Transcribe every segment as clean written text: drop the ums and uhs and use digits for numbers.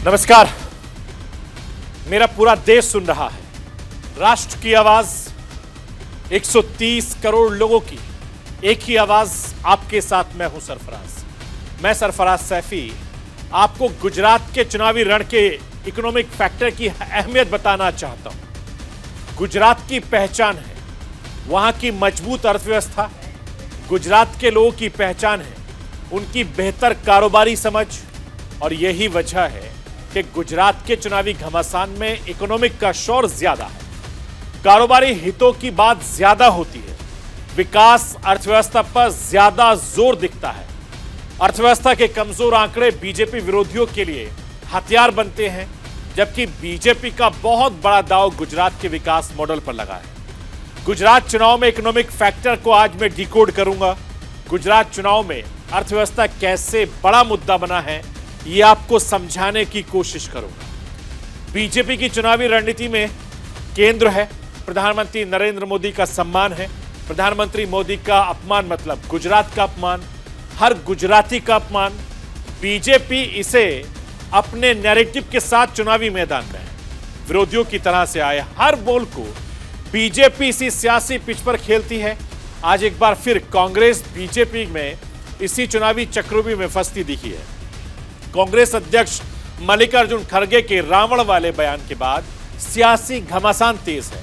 नमस्कार। मेरा पूरा देश सुन रहा है। राष्ट्र की आवाज 130 करोड़ लोगों की एक ही आवाज आपके साथ। मैं हूं सरफराज। मैं सरफराज सैफी आपको गुजरात के चुनावी रण के इकोनॉमिक फैक्टर की अहमियत बताना चाहता हूं। गुजरात की पहचान है वहां की मजबूत अर्थव्यवस्था। गुजरात के लोगों की पहचान है उनकी बेहतर कारोबारी समझ। और यही वजह है कि गुजरात के चुनावी घमासान में इकोनॉमिक का शोर ज्यादा है, कारोबारी हितों की बात ज्यादा होती है, विकास अर्थव्यवस्था पर ज्यादा जोर दिखता है। अर्थव्यवस्था के कमजोर आंकड़े बीजेपी विरोधियों के लिए हथियार बनते हैं, जबकि बीजेपी का बहुत बड़ा दांव गुजरात के विकास मॉडल पर लगा है। गुजरात चुनाव में इकोनॉमिक फैक्टर को आज मैं डिकोड करूंगा। गुजरात चुनाव में अर्थव्यवस्था कैसे बड़ा मुद्दा बना है यह आपको समझाने की कोशिश करूंगा। बीजेपी की चुनावी रणनीति में केंद्र है प्रधानमंत्री नरेंद्र मोदी का सम्मान है। प्रधानमंत्री मोदी का अपमान मतलब गुजरात का अपमान, हर गुजराती का अपमान। बीजेपी इसे अपने नैरेटिव के साथ चुनावी मैदान में है। विरोधियों की तरह से आए हर बोल को बीजेपी इसी सियासी पिच पर खेलती है। आज एक बार फिर कांग्रेस बीजेपी में इसी चुनावी चक्रव्यूह में फंसती दिखी है। कांग्रेस अध्यक्ष मल्लिकार्जुन खड़गे के रावण वाले बयान के बाद सियासी घमासान तेज है।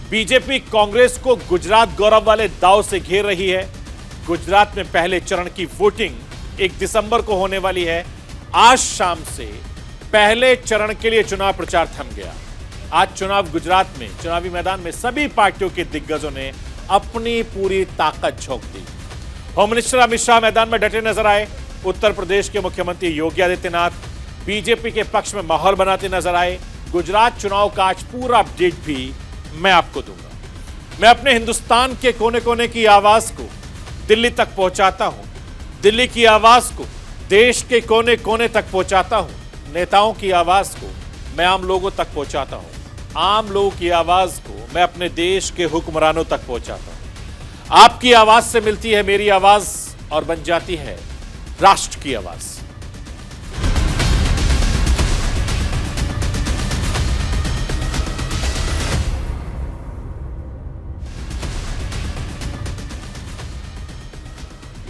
बीजेपी कांग्रेस को गुजरात गौरव वाले दाव से घेर रही है। गुजरात में पहले चरण की वोटिंग 1 दिसंबर को होने वाली है। आज शाम से पहले चरण के लिए चुनाव प्रचार थम गया। आज चुनाव गुजरात में चुनावी मैदान में सभी पार्टियों के दिग्गजों ने अपनी पूरी ताकत झोंक दी। होम मिनिस्टर अमित शाह मैदान में डटे नजर आए। उत्तर प्रदेश के मुख्यमंत्री योगी आदित्यनाथ बीजेपी के पक्ष में माहौल बनाते नजर आए। गुजरात चुनाव का आज पूरा अपडेट भी मैं आपको दूंगा। मैं अपने हिंदुस्तान के कोने कोने की आवाज को दिल्ली तक पहुंचाता हूं, दिल्ली की आवाज को देश के कोने कोने तक पहुंचाता हूं, नेताओं की आवाज को मैं आम लोगों तक पहुंचाता हूं, आम लोगों की आवाज को मैं अपने देश के हुक्मरानों तक पहुंचाता हूं। आपकी आवाज से मिलती है मेरी आवाज और बन जाती है राष्ट्र की आवाज।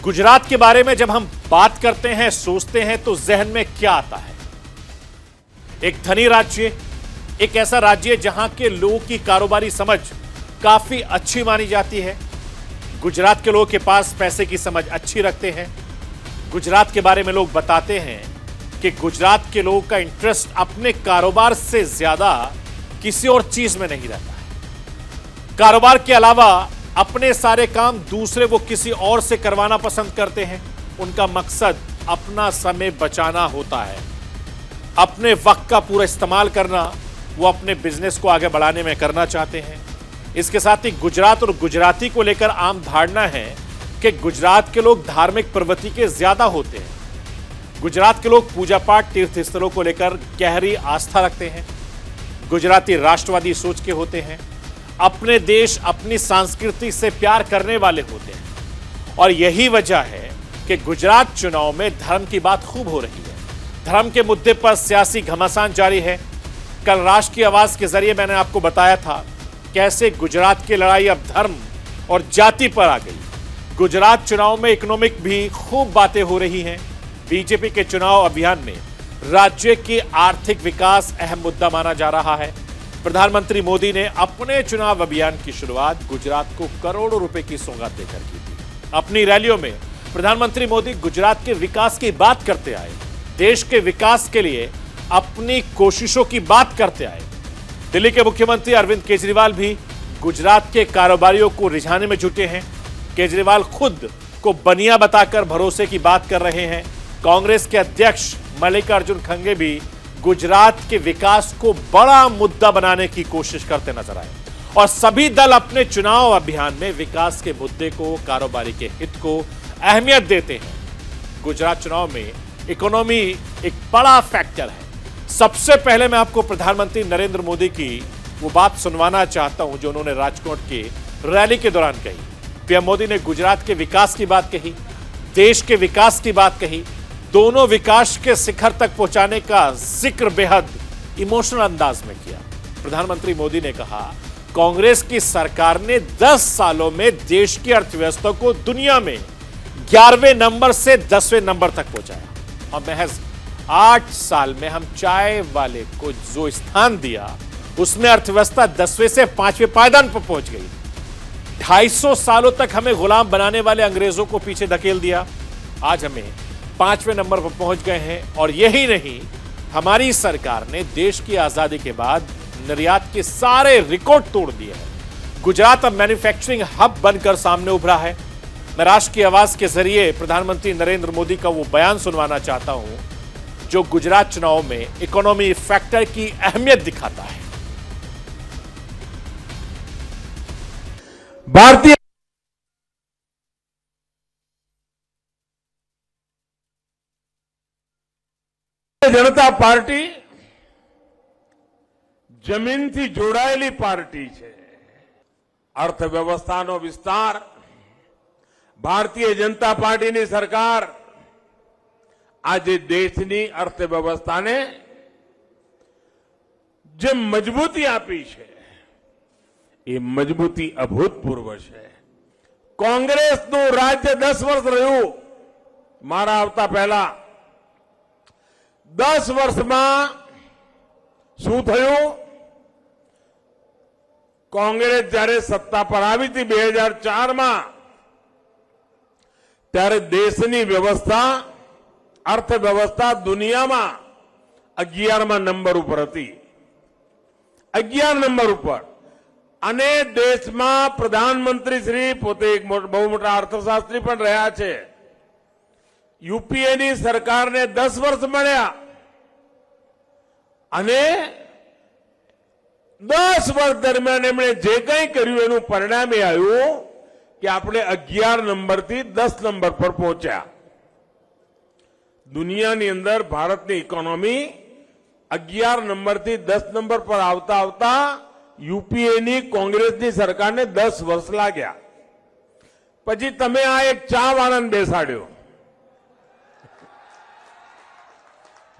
गुजरात के बारे में जब हम बात करते हैं, सोचते हैं तो जहन में क्या आता है? एक धनी राज्य, एक ऐसा राज्य जहां के लोगों की कारोबारी समझ काफी अच्छी मानी जाती है। गुजरात के लोगों के पास पैसे की समझ अच्छी रखते हैं। गुजरात के बारे में लोग बताते हैं कि गुजरात के लोगों का इंटरेस्ट अपने कारोबार से ज्यादा किसी और चीज में नहीं रहता है। कारोबार के अलावा अपने सारे काम दूसरे वो किसी और से करवाना पसंद करते हैं। उनका मकसद अपना समय बचाना होता है, अपने वक्त का पूरा इस्तेमाल करना वो अपने बिजनेस को आगे बढ़ाने में करना चाहते हैं। इसके साथ ही गुजरात और गुजराती को लेकर आम धारणा है कि गुजरात के लोग धार्मिक प्रवृत्ति के ज्यादा होते हैं। गुजरात के लोग पूजा पाठ तीर्थ स्थलों को लेकर गहरी आस्था रखते हैं। गुजराती राष्ट्रवादी सोच के होते हैं, अपने देश अपनी संस्कृति से प्यार करने वाले होते हैं। और यही वजह है कि गुजरात चुनाव में धर्म की बात खूब हो रही है। धर्म के मुद्दे पर सियासी घमासान जारी है। कल राष्ट्र की आवाज के जरिए मैंने आपको बताया था कैसे गुजरात की लड़ाई अब धर्म और जाति पर आ गई। गुजरात चुनाव में इकोनॉमिक भी खूब बातें हो रही हैं। बीजेपी के चुनाव अभियान में राज्य की आर्थिक विकास अहम मुद्दा माना जा रहा है। प्रधानमंत्री मोदी ने अपने चुनाव अभियान की शुरुआत गुजरात को करोड़ों रुपए की सौगात देकर की थी। अपनी रैलियों में प्रधानमंत्री मोदी गुजरात के विकास की बात करते आए, देश के विकास के लिए अपनी कोशिशों की बात करते आए। दिल्ली के मुख्यमंत्री अरविंद केजरीवाल भी गुजरात के कारोबारियों को रिझाने में जुटे हैं। केजरीवाल खुद को बनिया बताकर भरोसे की बात कर रहे हैं। कांग्रेस के अध्यक्ष मल्लिकार्जुन खड़गे भी गुजरात के विकास को बड़ा मुद्दा बनाने की कोशिश करते नजर आए। और सभी दल अपने चुनाव अभियान में विकास के मुद्दे को, कारोबारी के हित को अहमियत देते हैं। गुजरात चुनाव में इकोनॉमी एक बड़ा फैक्टर है। सबसे पहले मैं आपको प्रधानमंत्री नरेंद्र मोदी की वो बात सुनवाना चाहता हूं जो उन्होंने राजकोट के रैली के दौरान कही। पीएम मोदी ने गुजरात के विकास की बात कही, देश के विकास की बात कही। दोनों विकास के शिखर तक पहुंचाने का जिक्र बेहद इमोशनल अंदाज में किया। प्रधानमंत्री मोदी ने कहा, कांग्रेस की सरकार ने 10 सालों में देश की अर्थव्यवस्था को दुनिया में 11वें नंबर से 10वें नंबर तक पहुंचाया और महज 8 साल में हम चाय वाले को जो स्थान दिया उसमें अर्थव्यवस्था 10वें से 5वें पायदान पर पहुंच गई। 250 सालों तक हमें गुलाम बनाने वाले अंग्रेजों को पीछे धकेल दिया, आज हमें 5वें नंबर पर पहुंच गए हैं। और यही नहीं, हमारी सरकार ने देश की आजादी के बाद निर्यात के सारे रिकॉर्ड तोड़ दिए हैं। गुजरात अब मैन्युफैक्चरिंग हब बनकर सामने उभरा है। मैं राष्ट्र की आवाज के जरिए प्रधानमंत्री नरेंद्र मोदी का वो बयान सुनवाना चाहता हूं जो गुजरात चुनाव में इकोनॉमी फैक्टर की अहमियत दिखाता है। भारतीय जनता पार्टी જમીનથી જોડાયેલી પાર્ટી છે। અર્થવ્યવસ્થાનો વિસ્તાર, ભારતીય જનતા પાર્ટીની સરકાર આજે દેશની અર્થવ્યવસ્થાને જે મજબૂતી આપી છે એ મજબૂતી અભૂતપૂર્વ છે। કોંગ્રેસનું રાજ્ય 10 વર્ષ રહ્યું, મારા આવતા પહેલા 10 વર્ષમાં શું થયું? कांग्रेस जયારે सत्ता पर આવી હતી 2004 માં, ત્યારે દેશની વ્યવસ્થા, અર્થવ્યવસ્થા દુનિયામાં 11મા નંબર ઉપર હતી, 11 નંબર ઉપર। અને દેશમાં પ્રધાનમંત્રી શ્રી પોતે એક બહુ મોટા અર્થશાસ્ત્રી પણ રહ્યા છે। યુપીએની સરકારને 10 વર્ષ મળ્યા અને 10 વર્ષ દરમિયાન એમણે જે કંઈ કર્યું એનું પરિણામ એ આવ્યું કે આપણે 11 નંબરથી 10 નંબર પર પહોંચ્યા। દુનિયાની અંદર ભારતની ઇકોનોમી 11 નંબરથી 10 નંબર પર આવતા આવતા યુપીએની કોંગ્રેસની સરકારને 10 વર્ષ લાગ્યા। પછી તમે આ એક ચા વાળાને બેસાડ્યો।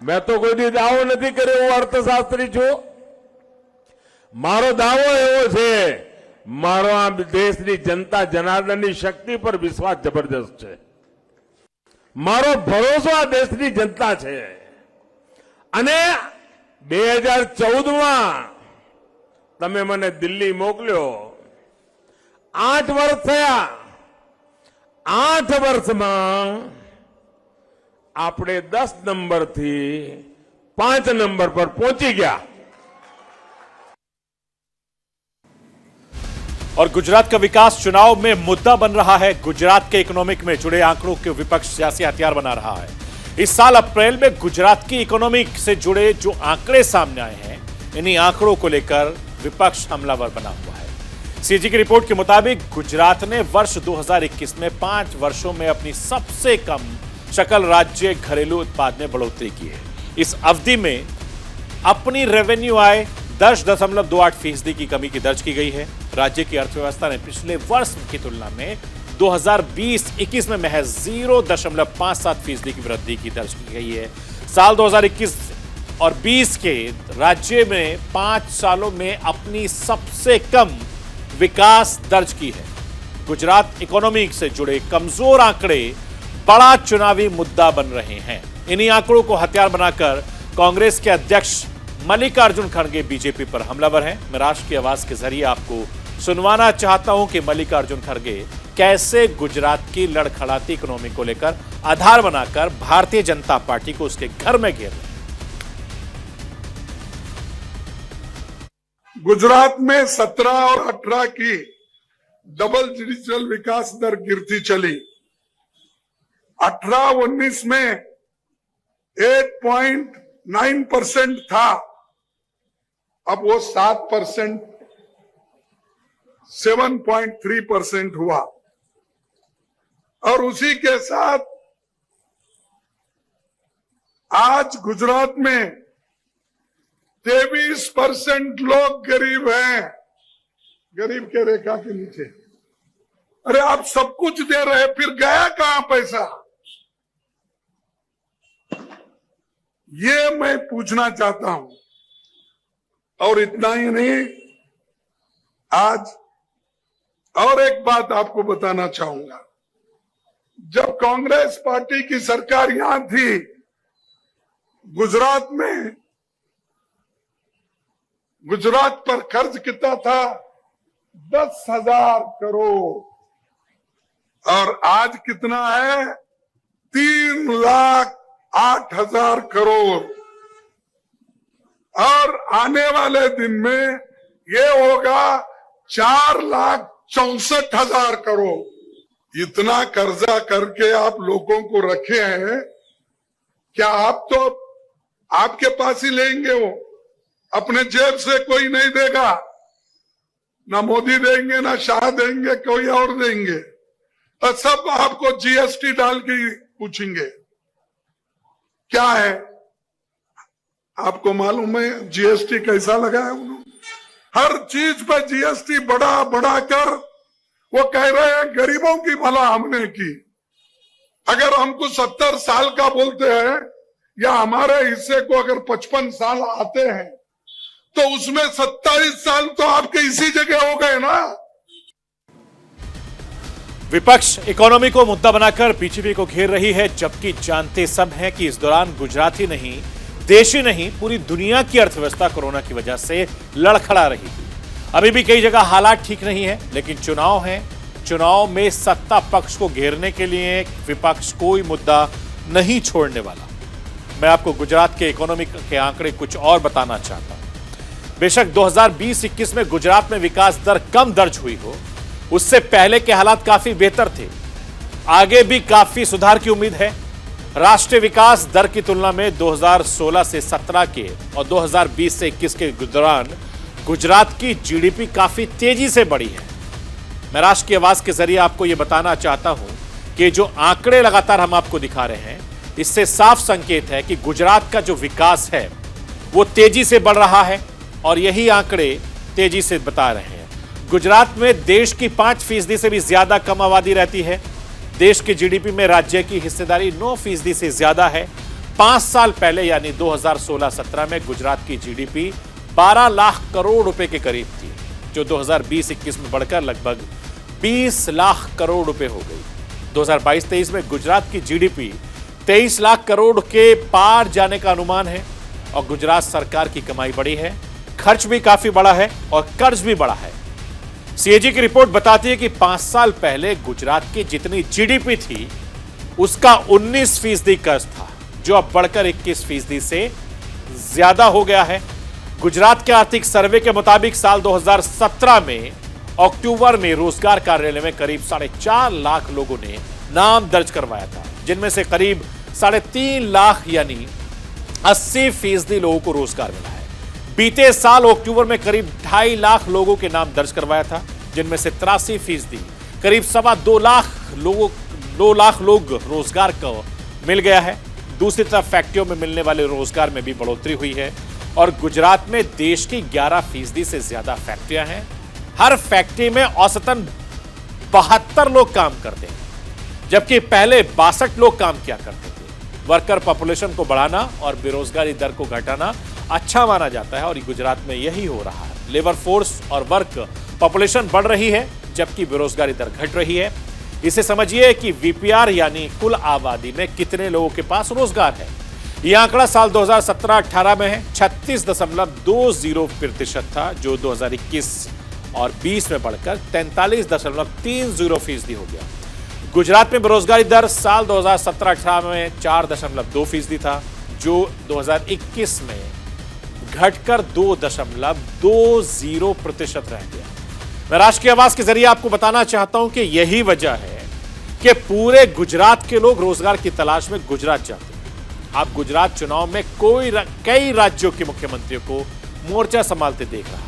मैं तो कोई दी दावो नहीं करे, वो अर्थशास्त्री छू। मारो दावो एवो छे, मारो आ देशनी जनता जनार्दननी शक्ति पर विश्वास जबरदस्त है। मारो भरोसो आ देशनी जनता छे। अने 2014 में तमे मने दिल्ली मोकल्यो, 8 वर्ष थया। 8 वर्ष में આપણે 10 नंबर थी 5 नंबर पर पहुंची गया। और गुजरात का विकास चुनाव में मुद्दा बन रहा है। गुजरात के इकोनॉमिक में जुड़े आंकड़ों के विपक्ष सियासी हथियार बना रहा है। इस साल अप्रैल में गुजरात की इकोनॉमिक से जुड़े जो आंकड़े सामने आए हैं, इन्हीं आंकड़ों को लेकर विपक्ष हमलावर बना हुआ है। सीजी की रिपोर्ट के मुताबिक गुजरात ने वर्ष 2021 में 5 वर्षों में अपनी सबसे कम सकल राज्य घरेलू उत्पाद में बढ़ोतरी की है। इस अवधि में अपनी रेवेन्यू आय 10.28% की कमी की दर्ज की गई है। राज्य की अर्थव्यवस्था ने पिछले वर्ष की तुलना में 2020-21 में महज 0.57% की वृद्धि की दर्ज की गई है। साल 2021 और 20 के राज्य में 5 सालों में अपनी सबसे कम विकास दर्ज की है। गुजरात इकोनॉमी से जुड़े कमजोर आंकड़े बड़ा चुनावी मुद्दा बन रहे हैं। इन्हीं आंकड़ों को हथियार बनाकर कांग्रेस के अध्यक्ष मल्लिकार्जुन खड़गे बीजेपी पर हमलावर हैं। मैं राष्ट्र की आवाज के जरिए आपको सुनवाना चाहता हूं कि मल्लिकार्जुन खड़गे कैसे गुजरात की लड़खड़ाती इकोनॉमी को लेकर आधार बनाकर भारतीय जनता पार्टी को उसके घर में घेर रहे हैं। गुजरात में 17 और 18 की डबल डिजिटल विकास दर गिरती चली। 18-19 में 8.9% था, अब वो 7%, 7.3% हुआ। और उसी के साथ आज गुजरात में 23% लोग गरीब हैं, गरीब के रेखा के नीचे। अरे आप सब कुछ दे रहे, फिर गया कहां पैसा? ये मैं पूछना चाहता हूं। और इतना ही नहीं, आज और एक बात आपको बताना चाहूंगा। जब कांग्रेस पार्टी की सरकार यहां थी, गुजरात में, गुजरात पर कर्ज कितना था? 10,000 करोड़। और आज कितना है? 3,08,000 करोड़। और आने वाले दिन में ये होगा 4,64,000 करोड़। इतना कर्जा करके आप लोगों को रखे हैं, क्या आप तो आपके पास ही लेंगे? वो अपने जेब से कोई नहीं देगा, ना मोदी देंगे, ना शाह देंगे, कोई और देंगे। तो सब आपको जीएसटी डाल के पूछेंगे क्या है। आपको मालूम है जीएसटी कैसा लगा है उन्होंने? हर चीज पे जीएसटी बढ़ा बढ़ा कर वो कह रहे हैं गरीबों की भला हमने की। अगर हमको 70 साल का बोलते हैं या हमारे हिस्से को अगर 55 साल आते हैं तो उसमें 27 साल तो आपके इसी जगह हो गए ना। विपक्ष इकोनॉमी को मुद्दा बनाकर बीजेपी को घेर रही है, जबकि जानते सब हैं कि इस दौरान गुजरात ही नहीं, देश ही नहीं, पूरी दुनिया की अर्थव्यवस्था कोरोना की वजह से लड़खड़ा रही थी। अभी भी कई जगह हालात ठीक नहीं है, लेकिन चुनाव है। चुनाव में सत्ता पक्ष को घेरने के लिए विपक्ष कोई मुद्दा नहीं छोड़ने वाला। मैं आपको गुजरात के इकोनॉमी के आंकड़े कुछ और बताना चाहता हूं। बेशक 2020-21 में गुजरात में विकास दर कम दर्ज हुई हो, उससे पहले के हालात काफी बेहतर थे। आगे भी काफी सुधार की उम्मीद है। राष्ट्रीय विकास दर की तुलना में 2016 से 17 के और 2020 से 21 के दौरान गुजरात की जीडीपी काफी तेजी से बढ़ी है। मैं राष्ट्र की आवाज के जरिए आपको यह बताना चाहता हूं कि जो आंकड़े लगातार हम आपको दिखा रहे हैं, इससे साफ संकेत है कि गुजरात का जो विकास है वो तेजी से बढ़ रहा है और यही आंकड़े तेजी से बता रहे हैं। गुजरात में देश की 5% से भी ज्यादा कम आबादी रहती है। देश की जीडीपी में राज्य की हिस्सेदारी 9% से ज्यादा है। 5 साल पहले यानी 2016-17 में गुजरात की जीडीपी 12 लाख करोड़ रुपए के करीब थी, जो 2020-21 में बढ़कर लगभग 20 लाख करोड़ रुपए हो गई। 2022-23 में गुजरात की जीडीपी 23 लाख करोड़ के पार जाने का अनुमान है और गुजरात सरकार की कमाई बढ़ी है, खर्च भी काफी बढ़ा है और कर्ज भी बढ़ा है। सीएजी की रिपोर्ट बताती है कि 5 साल पहले गुजरात की जितनी जीडीपी थी उसका 19% कर्ज था, जो अब बढ़कर 21% से ज्यादा हो गया है। गुजरात के आर्थिक सर्वे के मुताबिक साल 2017 में अक्टूबर में रोजगार कार्यालय में करीब 4.5 लाख लोगों ने नाम दर्ज करवाया था, जिनमें से करीब 3.5 लाख यानी 80% लोगों को रोजगार मिला है। बीते साल अक्टूबर में करीब 2.5 लाख लोगों के नाम दर्ज करवाया था, जिनमें से 83% करीब 2.25 लाख लोग रोजगार को मिल गया है। दूसरी तरफ फैक्ट्रियों में मिलने वाले रोजगार में भी बढ़ोतरी हुई है और गुजरात में देश की 11% से ज्यादा फैक्ट्रियां हैं। हर फैक्ट्री में औसतन 72 लोग काम करते हैं, जबकि पहले 62 लोग काम किया करते थे। वर्कर पॉपुलेशन को बढ़ाना और बेरोजगारी दर को घटाना अच्छा माना जाता है और गुजरात में यही हो रहा है। लेबर फोर्स और वर्क पॉपुलेशन बढ़ रही है, जबकि बेरोजगारी दर घट रही है। इसे समझिए कि वीपीआर यानी कुल आबादी में कितने लोगों के पास रोजगार है। यह आंकड़ा साल 2017-18 में है 36.20% था, जो 2021 और 20 में बढ़कर 43.30% हो गया। गुजरात में बेरोजगारी दर साल 2017-18 में 4.2% था, जो 2021 में घटकर 2.20% रह गया। मैं राष्ट्र की आवाज के जरिए आपको बताना चाहता हूं कि यही वजह है कि पूरे गुजरात के लोग रोजगार की तलाश में गुजरात जाते हैं। आप गुजरात चुनाव में कई राज्यों के मुख्यमंत्रियों को मोर्चा संभालते देख रहा है।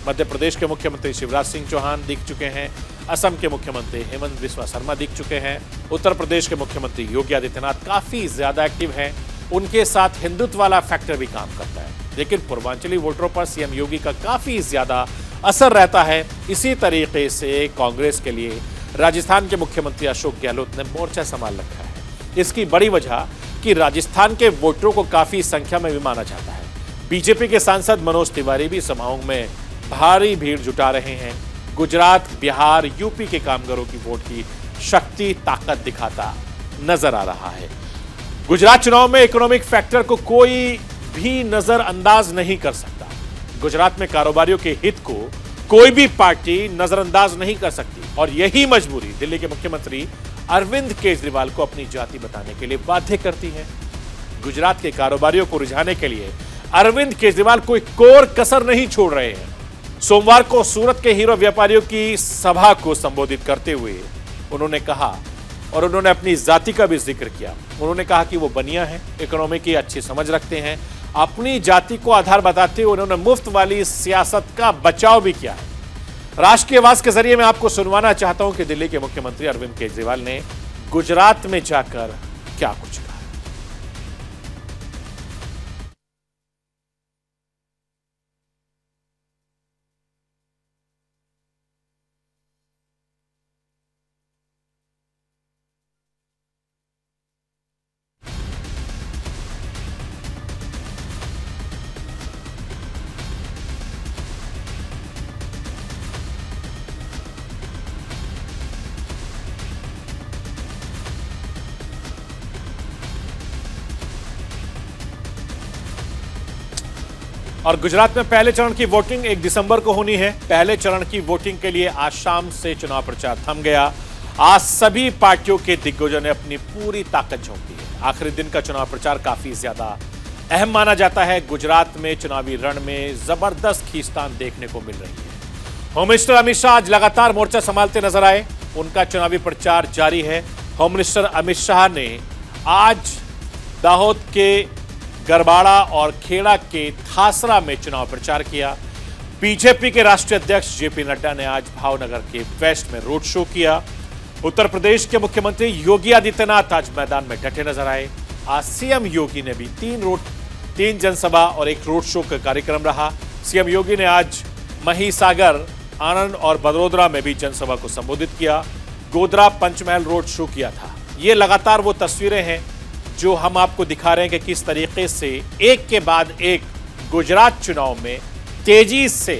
मध्य प्रदेश के मुख्यमंत्री शिवराज सिंह चौहान दिख चुके हैं, असम के मुख्यमंत्री हेमंत बिस्वा शर्मा दिख चुके हैं, उत्तर प्रदेश के मुख्यमंत्री योगी आदित्यनाथ काफी ज्यादा एक्टिव हैं। उनके साथ हिंदुत्व वाला फैक्टर भी काम करता है, लेकिन पूर्वांचली वोटरों पर सीएम योगी का काफी ज्यादा असर रहता है। इसी तरीके से कांग्रेस के लिए राजस्थान के मुख्यमंत्री अशोक गहलोत ने मोर्चा संभाल रखा है। इसकी बड़ी वजह जबकि राजस्थान के वोटरों को काफी संख्या में भी माना जाता है। बीजेपी के सांसद मनोज तिवारी भी समाओं में भारी भीड़ जुटा रहे हैं। गुजरात, बिहार, यूपी के कामगारों की वोट की शक्ति, ताकत दिखाता नजर आ रहा है। गुजरात चुनाव में इकोनॉमिक फैक्टर को कोई भी नजरअंदाज नहीं कर सकता। गुजरात में कारोबारियों के हित को कोई भी पार्टी नजरअंदाज नहीं कर सकती और यही मजबूरी दिल्ली के मुख्यमंत्री अरविंद केजरीवाल को अपनी जाति बताने के लिए बाध्य करती है। गुजरात के कारोबारियों को रिझाने के लिए अरविंद केजरीवाल कोई कोर कसर नहीं छोड़ रहे हैं। सोमवार को सूरत के हीरो व्यापारियों की सभा को संबोधित करते हुए उन्होंने कहा, और उन्होंने अपनी जाति का भी जिक्र किया। उन्होंने कहा कि वो बनिया है, इकोनॉमी की अच्छी समझ रखते हैं। अपनी जाति को आधार बताते हुए उन्होंने मुफ्त वाली सियासत का बचाव भी किया है। राष्ट्रीय आवाज के जरिए मैं आपको सुनवाना चाहता हूं कि दिल्ली के मुख्यमंत्री अरविंद केजरीवाल ने गुजरात में जाकर क्या कुछ कहा। और गुजरात में पहले चरण की वोटिंग 1 दिसंबर को होनी है। पहले चरण की वोटिंग के लिए आज शाम से चुनाव प्रचार थम गया। आज सभी पार्टियों के दिग्गजों ने अपनी पूरी ताकत झोंक दी है। आखिरी दिन का चुनाव प्रचार काफी ज्यादा अहम माना जाता है। गुजरात में चुनावी रण में जबरदस्त खींचतान देखने को मिल रही है। होम मिनिस्टर अमित शाह आज लगातार मोर्चा संभालते नजर आए। उनका चुनावी प्रचार जारी है। होम मिनिस्टर अमित शाह ने आज दाहोद के गरबाड़ा और खेड़ा के थासरा में चुनाव प्रचार किया। बीजेपी के राष्ट्रीय अध्यक्ष जेपी नड्डा ने आज भावनगर के वेस्ट में रोड शो किया। उत्तर प्रदेश के मुख्यमंत्री योगी आदित्यनाथ आज मैदान में डटे नजर आए। आज सीएम योगी ने भी 3 जनसभा और 1 रोड शो का कार्यक्रम रहा। सीएम योगी ने आज महिसागर, आनंद और बड़ोदरा में भी जनसभा को संबोधित किया। गोधरा, पंचमहल रोड शो किया था। ये लगातार वो तस्वीरें हैं जो हम आपको दिखा रहे हैं कि किस तरीके से एक के बाद एक गुजरात चुनाव में तेजी से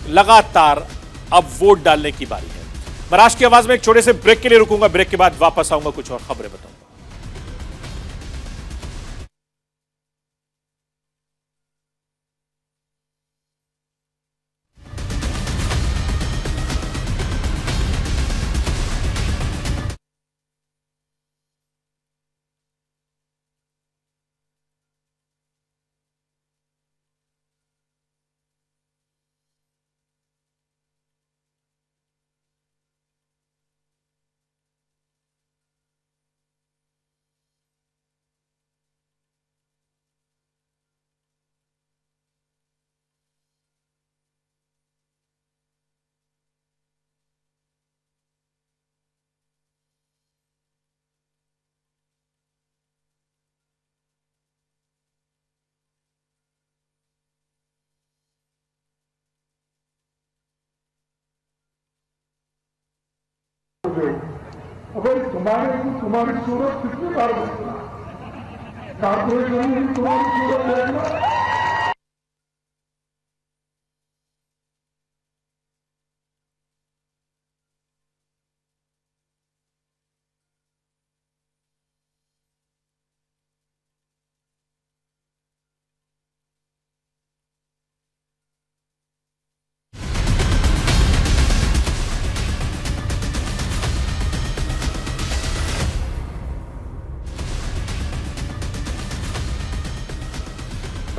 लगातार अब वोट डालने की बारी है। मैं राष्ट्रीय आवाज में एक छोटे से ब्रेक के लिए रुकूंगा। ब्रेक के बाद वापस आऊंगा, कुछ और खबरें बताऊंगा। अगर तुम्हारी सूरत कितनी बार कारपोरेट तुम्हारी सूरत देखना।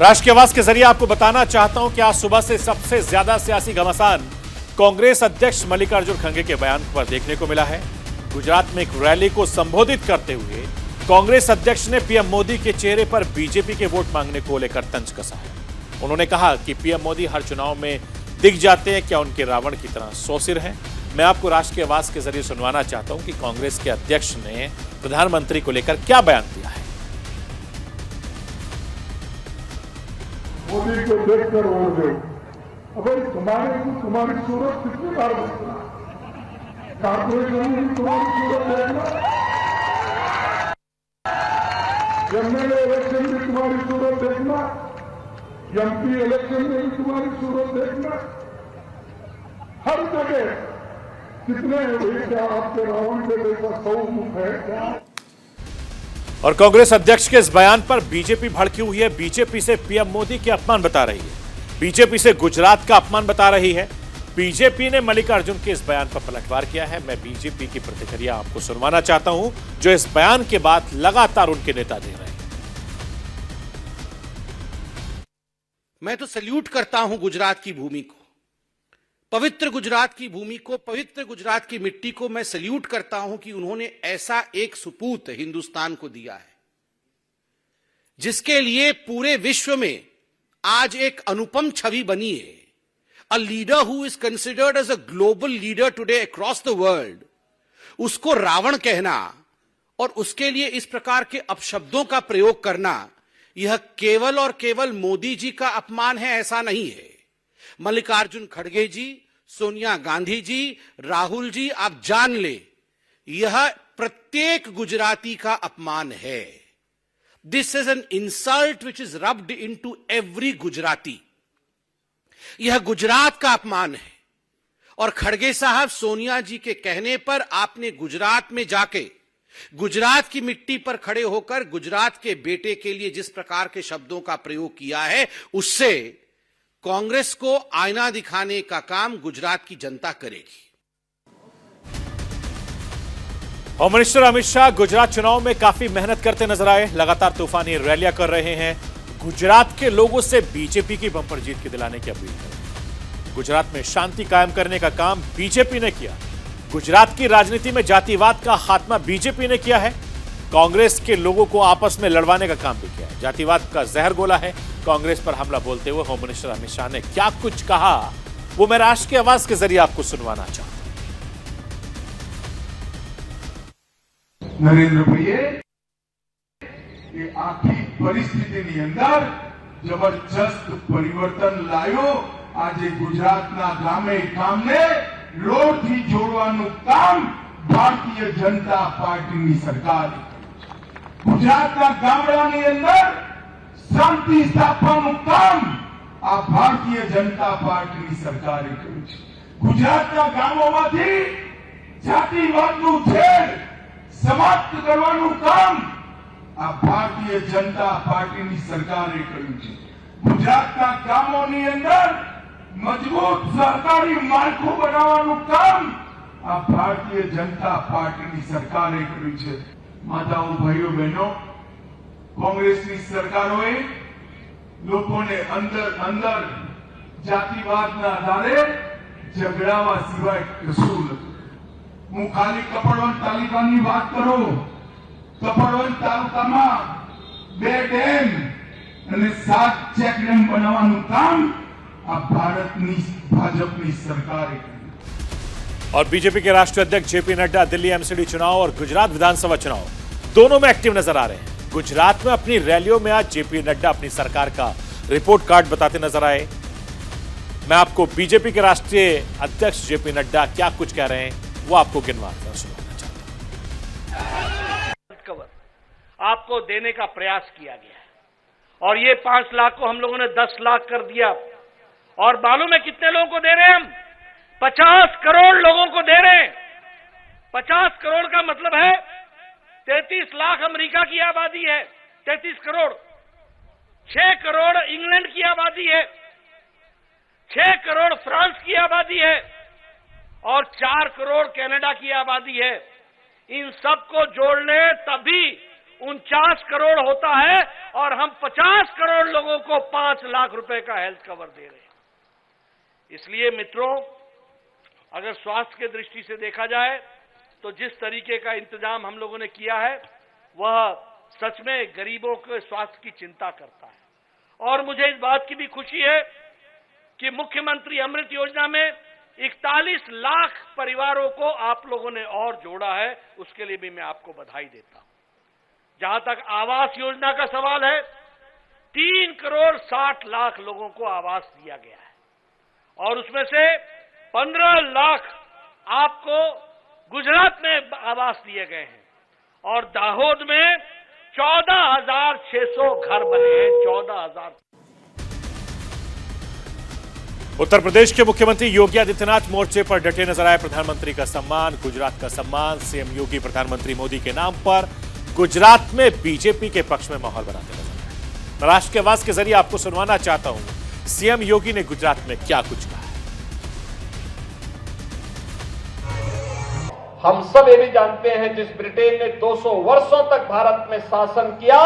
राष्ट्रीय आवाज के जरिए आपको बताना चाहता हूं कि आज सुबह से सबसे ज्यादा सियासी घमासान कांग्रेस अध्यक्ष मल्लिकार्जुन खड़गे के बयान पर देखने को मिला है। गुजरात में एक रैली को संबोधित करते हुए कांग्रेस अध्यक्ष ने पीएम मोदी के चेहरे पर बीजेपी के वोट मांगने को लेकर तंज कसा है। उन्होंने कहा कि पीएम मोदी हर चुनाव में दिख जाते हैं, क्या उनके रावण की तरह 100 सिर हैं। मैं आपको राष्ट्रीय आवाज के जरिए सुनवाना चाहता हूं कि कांग्रेस के अध्यक्ष ने प्रधानमंत्री को लेकर क्या बयान दिया है। मोदी को देखकर वोट दो। अगर तुम्हारी सूरत कितनी बार कारपोरेट तुम्हारी सूरत देखना। एमपी इलेक्शन में भी तुम्हारी सूरत देखना, हर जगह कितने क्या आपके रावण के जैसा 100 मुख है क्या? और कांग्रेस अध्यक्ष के इस बयान पर बीजेपी भड़की हुई है। बीजेपी से पीएम मोदी के अपमान बता रही है, बीजेपी से गुजरात का अपमान बता रही है। बीजेपी ने मल्लिकार्जुन के इस बयान पर पलटवार किया है। मैं बीजेपी की प्रतिक्रिया आपको सुनवाना चाहता हूं, जो इस बयान के बाद लगातार उनके नेता दे रहे हैं। मैं तो सल्यूट करता हूं गुजरात की भूमि को, पवित्र गुजरात की भूमि को, पवित्र गुजरात की मिट्टी को मैं सल्यूट करता हूं कि उन्होंने ऐसा एक सुपूत हिंदुस्तान को दिया है जिसके लिए पूरे विश्व में आज एक अनुपम छवि बनी है। A leader who is considered as a global leader today across the world, उसको रावण कहना और उसके लिए इस प्रकार के अपशब्दों का प्रयोग करना, यह केवल और केवल मोदी जी का अपमान है, ऐसा नहीं है। मल्लिकार्जुन खड़गे जी, सोनिया गांधी जी, राहुल जी, आप जान ले, यह प्रत्येक गुजराती का अपमान है। This is an insult which is rubbed into every Gujarati. यह गुजरात का अपमान है। और खड़गे साहब, सोनिया जी के कहने पर आपने गुजरात में जाके गुजरात की मिट्टी पर खड़े होकर गुजरात के बेटे के लिए जिस प्रकार के शब्दों का प्रयोग किया है, उससे कांग्रेस को आईना दिखाने का काम गुजरात की जनता करेगी। होम मिनिस्टर अमित शाह गुजरात चुनाव में काफी मेहनत करते नजर आए, लगातार तूफानी रैलियां कर रहे हैं। गुजरात के लोगों से बीजेपी की बंपर जीत की दिलाने की अपील करें। गुजरात में शांति कायम करने का काम बीजेपी ने किया। गुजरात की राजनीति में जातिवाद का खात्मा बीजेपी ने किया है। कांग्रेस के लोगों को आपस में लड़वाने का काम भी किया है। जातिवाद का जहर गोला है। कांग्रेस पर हमला बोलते हुए होम मिनिस्टर अमित शाह ने क्या कुछ कहा, वो मैं राष्ट्र की आवाज के जरिए आपको सुनवाना चाहता हूं। નરેન્દ્રભાઈએ એ આખી પરિસ્થિતિની અંદર જબરજસ્ત પરિવર્તન લાવ્યો। આજે ગુજરાતના ગામે ગામને લોટથી જોડવાનું કામ ભારતીય જનતા પાર્ટીની સરકાર, ગુજરાતના ગામડાની અંદર શાંતિ સ્થાપવાનું કામ આ ભારતીય જનતા પાર્ટીની સરકારે કર્યું છે। ગુજરાતના ગામોમાંથી જાતિવાદનું ઝેર समाप्त करवानु काम आ भारतीय जनता पार्टी सरकारे कर्यु छे। गुजरातना गामोनी अंदर मजबूत सहकारी माळखुं बनाववानुं काम आ भारतीय जनता पार्टी सरकारे कर्यु छे। माताओं, भाईओ, बहनों, कांग्रेसनी सरकारोए लोकोने अंदर अंदर जातिवादना आधारे झगड़ावा सिवाय कशुं नथुं। હું ખાલી કપડવંત તાલુકાની વાત કરું, કપડવંત તાલુકામાં 2 ડેમ અને 7 ચેક ડેમ બનાવવાનું કામ આ ભારતની ભાજપની સરકારે કર્યું। और बीजेपी के राष्ट्रीय अध्यक्ष जेपी नड्डा दिल्ली एमसीडी चुनाव और गुजरात विधानसभा चुनाव दोनों में एक्टिव नजर आ रहे हैं। गुजरात में अपनी रैलियों में आज जेपी नड्डा अपनी सरकार का रिपोर्ट कार्ड बताते नजर आए। मैं आपको बीजेपी के राष्ट्रीय अध्यक्ष जेपी नड्डा क्या कुछ कह रहे हैं वो आपको गिनवाकर सुनाना चाहता हूं। आपको देने का प्रयास किया गया है और ये 5 लाख को हम लोगों ने 10 लाख कर दिया। और मालूम है कितने लोगों को दे रहे हैं हम? 50 करोड़ लोगों को दे रहे हैं। 50 करोड़ का मतलब है 33 लाख अमेरिका की आबादी है, 33 करोड़। 6 करोड़ इंग्लैंड की आबादी है, 6 करोड़ फ्रांस की आबादी है और 4 करोड़ कनाडा की आबादी है। इन सबको जोड़ ले तभी 49 करोड़ होता है और हम 50 करोड़ लोगों को 5 लाख रुपए का हेल्थ कवर दे रहे हैं। इसलिए मित्रों, अगर स्वास्थ्य की दृष्टि से देखा जाए तो जिस तरीके का इंतजाम हम लोगों ने किया है वह सच में गरीबों के स्वास्थ्य की चिंता करता है। और मुझे इस बात की भी खुशी है कि मुख्यमंत्री अमृत योजना में 41 लाख परिवारों को आप लोगों ने और जोड़ा है, उसके लिए भी मैं आपको बधाई देता हूं। जहां तक आवास योजना का सवाल है, 3 करोड़ 60 लाख लोगों को आवास दिया गया है और उसमें से 15 लाख आपको गुजरात में आवास दिए गए हैं और दाहोद में 14,600 घर बने हैं। 14,000। उत्तर प्रदेश के मुख्यमंत्री योगी आदित्यनाथ मोर्चे पर डटे नजर आए। प्रधानमंत्री का सम्मान, गुजरात का सम्मान, सीएम योगी प्रधानमंत्री मोदी के नाम पर गुजरात में बीजेपी के पक्ष में माहौल बनाते नजर आए। मैं राष्ट्र की आवाज के जरिए आपको सुनवाना चाहता हूं सीएम योगी ने गुजरात में क्या कुछ कहा है। हम सब ये भी जानते हैं जिस ब्रिटेन ने 200 वर्षों तक भारत में शासन किया,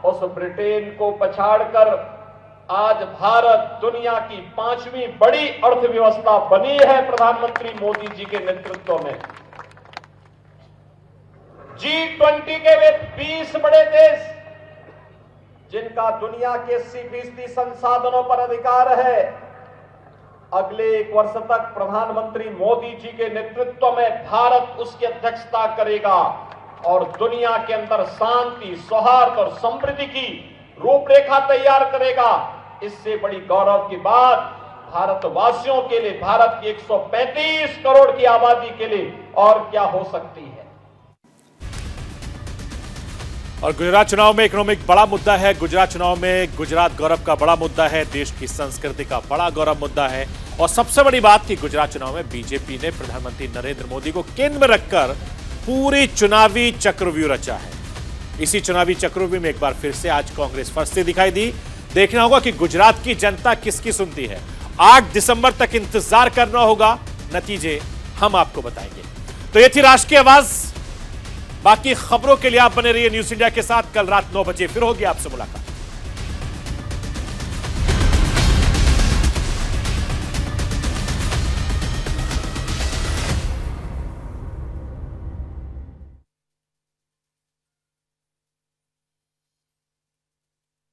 उस ब्रिटेन को पछाड़कर आज भारत दुनिया की 5वीं बड़ी अर्थव्यवस्था बनी है प्रधानमंत्री मोदी जी के नेतृत्व में। G20 के वे 20 बड़े देश जिनका दुनिया के 80% संसाधनों पर अधिकार है, अगले 1 वर्ष तक प्रधानमंत्री मोदी जी के नेतृत्व में भारत उसकी अध्यक्षता करेगा और दुनिया के अंदर शांति, सौहार्द और समृद्धि की रूपरेखा तैयार करेगा। इससे बड़ी गौरव की बात भारतवासियों के लिए, भारत की 135 करोड़ की आबादी के लिए और क्या हो सकती है। और गुजरात चुनाव में इकोनॉमिक बड़ा मुद्दा है। गुजरात चुनाव में गुजरात गौरव का बड़ा मुद्दा है, देश की संस्कृति का बड़ा गौरव मुद्दा है। और सबसे बड़ी बात कि गुजरात चुनाव में बीजेपी ने प्रधानमंत्री नरेंद्र मोदी को केंद्र में रखकर पूरी चुनावी चक्रव्यूह रचा है। इसी चुनावी चक्रव्यूह में एक बार फिर से आज कांग्रेस फंसती दिखाई दी। देखना होगा कि गुजरात की जनता किसकी सुनती है। 8 दिसंबर तक इंतजार करना होगा, नतीजे हम आपको बताएंगे। तो ये थी राष्ट्र की आवाज। बाकी खबरों के लिए आप बने रहिए न्यूज़ इंडिया के साथ। कल रात 9 बजे फिर होगी आपसे मुलाकात।